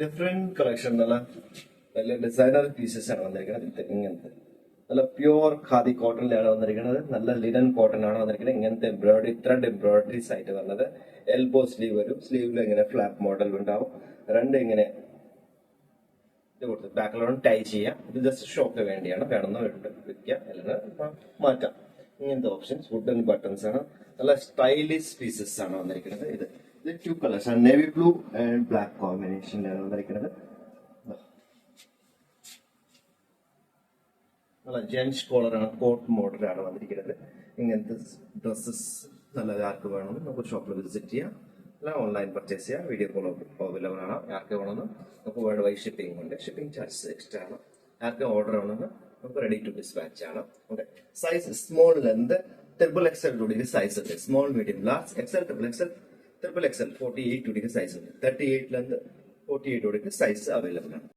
Different collection നല്ല നല്ല designer pieces ആണ് വന്നിരിക്കുന്നത്. ഇങ്ങനത്തെ നല്ല പ്യുവർ ഖാദി കോട്ടണിലാണ് വന്നിരിക്കുന്നത്. നല്ല ലിനൻ കോട്ടൺ ആണ് വന്നിരിക്കുന്നത്. ഇങ്ങനത്തെ എംബ്രോയിഡറി ത്രെഡ് എംബ്രോയിഡറീസ് ആയിട്ട് വന്നത്. എൽബോ സ്ലീവ് വരും. സ്ലീവിൽ ഇങ്ങനെ ഫ്ലാപ്പ് മോഡൽ ഉണ്ടാവും. രണ്ട് ഇങ്ങനെ ഇത് കൊടുത്ത് ബാക്കിലോട്ട് ടൈ ചെയ്യാം. ഇത് ജസ്റ്റ് ഷോക്ക് വേണ്ടിയാണ്. വേണമെന്ന് വെക്കാം, അല്ലെങ്കിൽ മാറ്റാം. ഇങ്ങനത്തെ ഓപ്ഷൻസ് വുഡൻ ബട്ടൺസ് ആണ്. നല്ല സ്റ്റൈലിഷ് പീസസ് ആണ് വന്നിരിക്കുന്നത്. ഇത് 2 കളേഴ്സ് ആണ്, നേവി ബ്ലൂ ആൻഡ് ബ്ലാക്ക് കോമ്പിനേഷനിലാണ് വന്നിരിക്കുന്നത്. നല്ല ജെൻസ് കോളറാണ്, കോട്ട് മോഡലാണ് വന്നിരിക്കുന്നത്. ഇങ്ങനത്തെ ഡ്രസ്സസ് നല്ല ആർക്ക് വേണമെന്ന് നമുക്ക് ഷോപ്പിൽ വിസിറ്റ് ചെയ്യാം, അല്ല ഓൺലൈൻ പർച്ചേസ് ചെയ്യാം. വീഡിയോ കോൾ അവൈലബിൾ ആണ്. ആർക്ക് വേണമെന്ന് നമുക്ക് വേൾഡ് വൈഡ് ഷിപ്പിംഗ് ഉണ്ട്. ഷിപ്പിംഗ് ചാർജസ് എക്സ്ട്രാ ആണ്. ആർക്ക് ഓർഡർ വേണമെന്ന് നമുക്ക് റെഡി ടു ഡിസ്പാച്ച് ആണ്. Okay, size small length XXL കൂടി സൈസ് ഉണ്ട്. Small medium large XL XXL 48 കൂടി സൈസ് ഉണ്ട്. 38 ലെന്ത് 48 കൂടി സൈസ് അവൈലബിൾ ആണ്.